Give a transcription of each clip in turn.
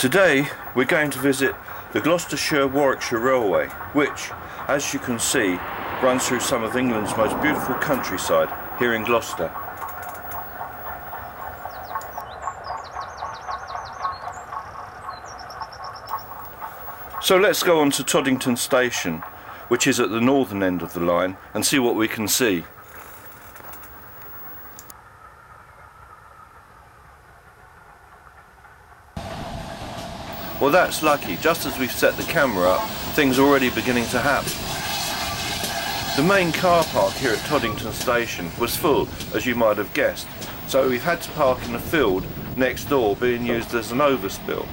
Today we're going to visit the Gloucestershire-Warwickshire Railway, which, as you can see, runs through some of England's most beautiful countryside here in Gloucester. So let's go on to Toddington Station, which is at the northern end of the line, and see what we can see. Well, that's lucky. Just as we've set the camera up, things are already beginning to happen. The main car park here at Toddington Station was full, as you might have guessed, so we've had to park in a field next door being used as an overspill.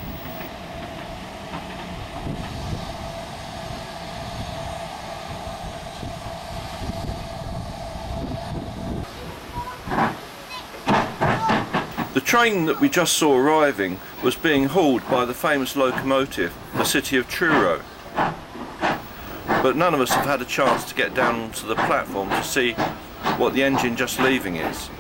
The train that we just saw arriving was being hauled by the famous locomotive, the City of Truro. But none of us have had a chance to get down onto the platform to see what the engine just leaving is.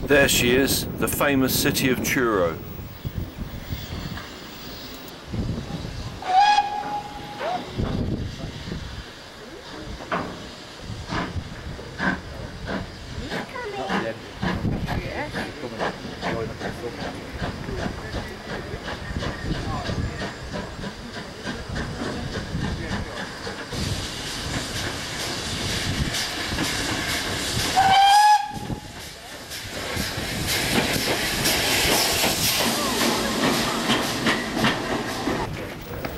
There she is, the famous City of Truro.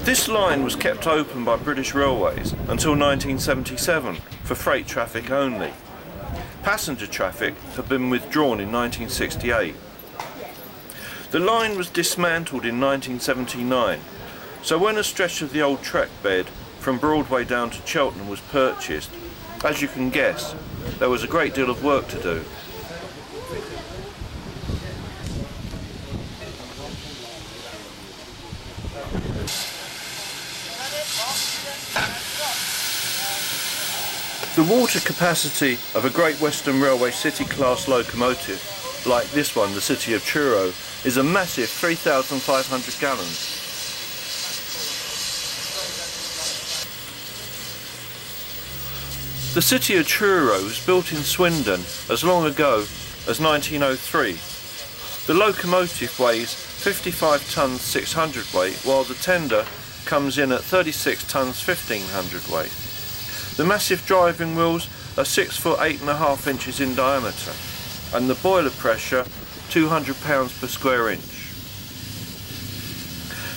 This line was kept open by British Railways until 1977 for freight traffic only. Passenger traffic had been withdrawn in 1968. The line was dismantled in 1979, so when a stretch of the old track bed from Broadway down to Cheltenham was purchased, as you can guess, there was a great deal of work to do. The water capacity of a Great Western Railway City class locomotive, like this one, the City of Truro, is a massive 3,500 gallons. The City of Truro was built in Swindon as long ago as 1903. The locomotive weighs 55 tonnes 600 weight, while the tender comes in at 36 tonnes 1500 weight. The massive driving wheels are 6 foot 8.5 inches in diameter, and the boiler pressure 200 pounds per square inch.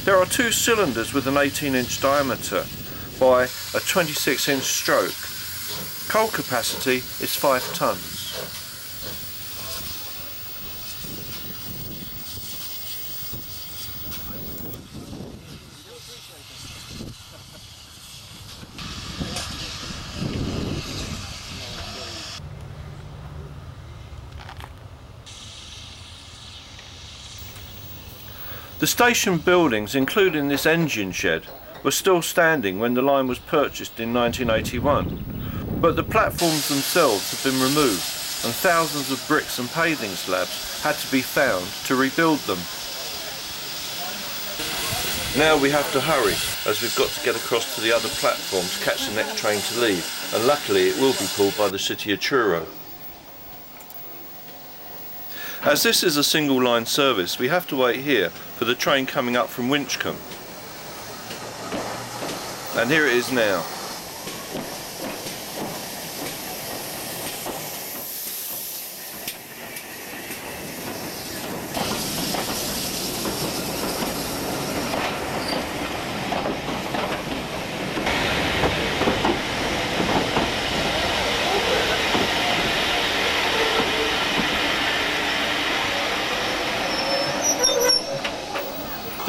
There are two cylinders with an 18-inch diameter by a 26-inch stroke. Coal capacity is 5 tonnes. The station buildings, including this engine shed, were still standing when the line was purchased in 1981, but the platforms themselves have been removed and thousands of bricks and paving slabs had to be found to rebuild them. Now we have to hurry, as we've got to get across to the other platform to catch the next train to leave, and luckily it will be pulled by the City of Truro. As this is a single line service, we have to wait here for the train coming up from Winchcombe. And here it is now.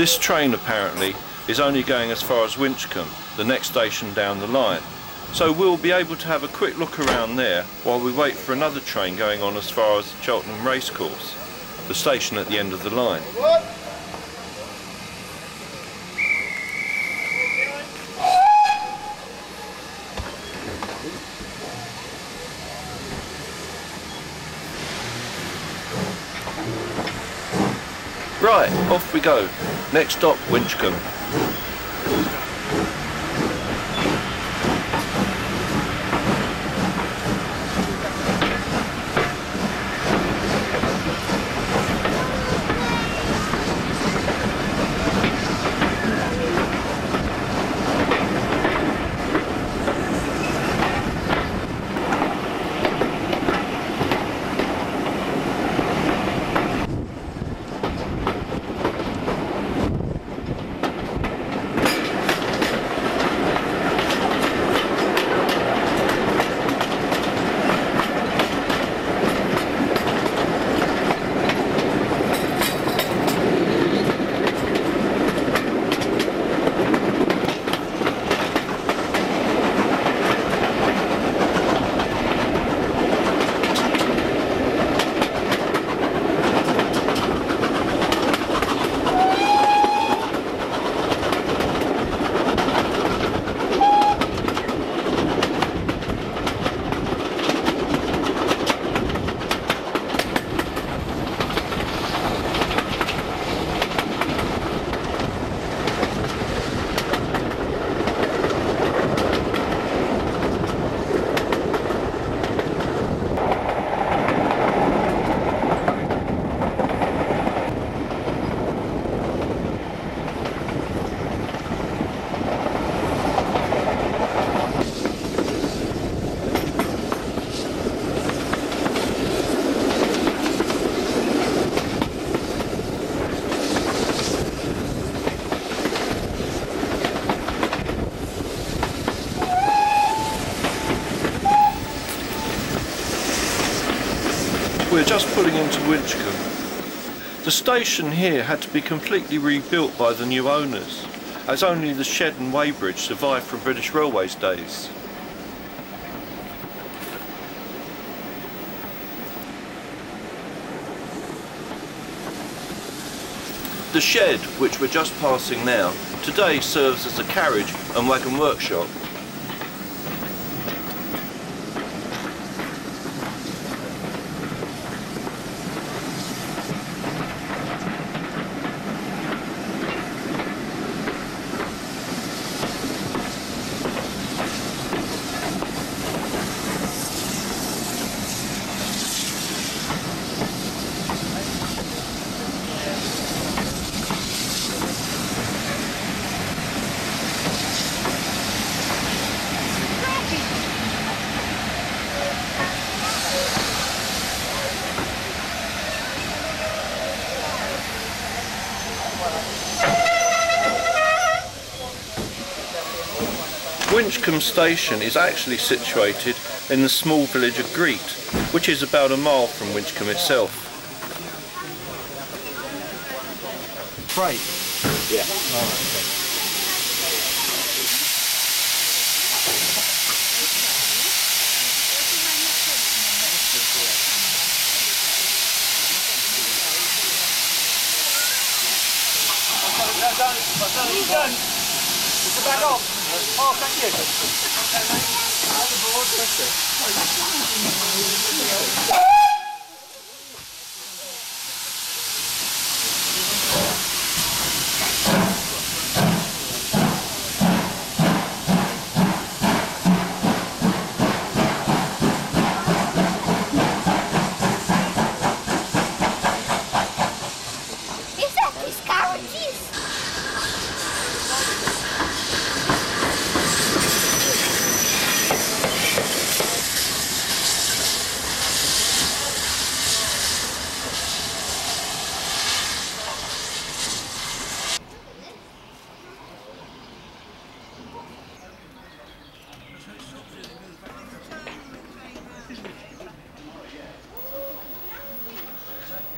This train apparently is only going as far as Winchcombe, the next station down the line. So we'll be able to have a quick look around there while we wait for another train going on as far as Cheltenham Racecourse, the station at the end of the line. Right, off we go. Next stop, Winchcombe. We're just pulling into Winchcombe. The station here had to be completely rebuilt by the new owners, as only the shed and weighbridge survived from British Railways days. The shed, which we're just passing now, today serves as a carriage and wagon workshop. Winchcombe station is actually situated in the small village of Greet, which is about a mile from Winchcombe itself. Freight? Yeah. Oh, okay. Put it back on. Oh, thank you. Is that his carriages?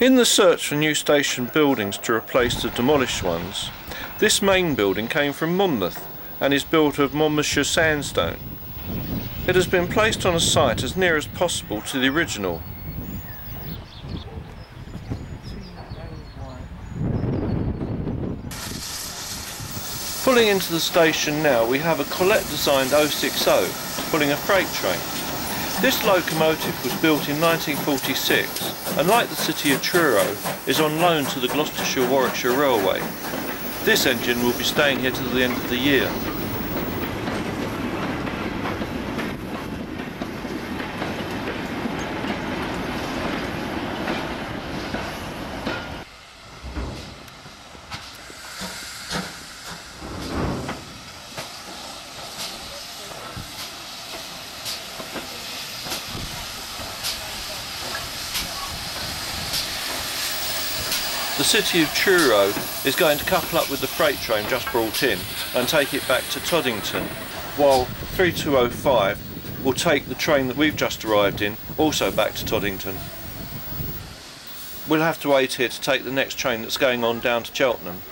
In the search for new station buildings to replace the demolished ones, this main building came from Monmouth and is built of Monmouthshire sandstone. It has been placed on a site as near as possible to the original. Pulling into the station now, we have a Collette designed 060 pulling a freight train. This locomotive was built in 1946 and, like the city of Truro, is on loan to the Gloucestershire Warwickshire Railway. This engine will be staying here till the end of the year. The city of Truro is going to couple up with the freight train just brought in and take it back to Toddington, while 3205 will take the train that we've just arrived in also back to Toddington. We'll have to wait here to take the next train that's going on down to Cheltenham.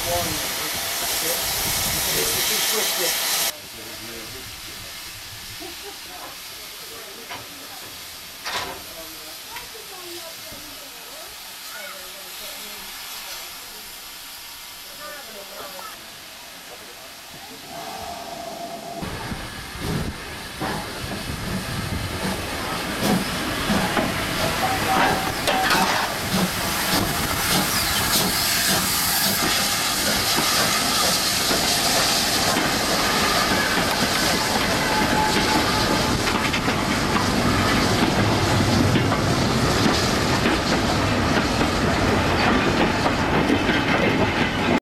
One.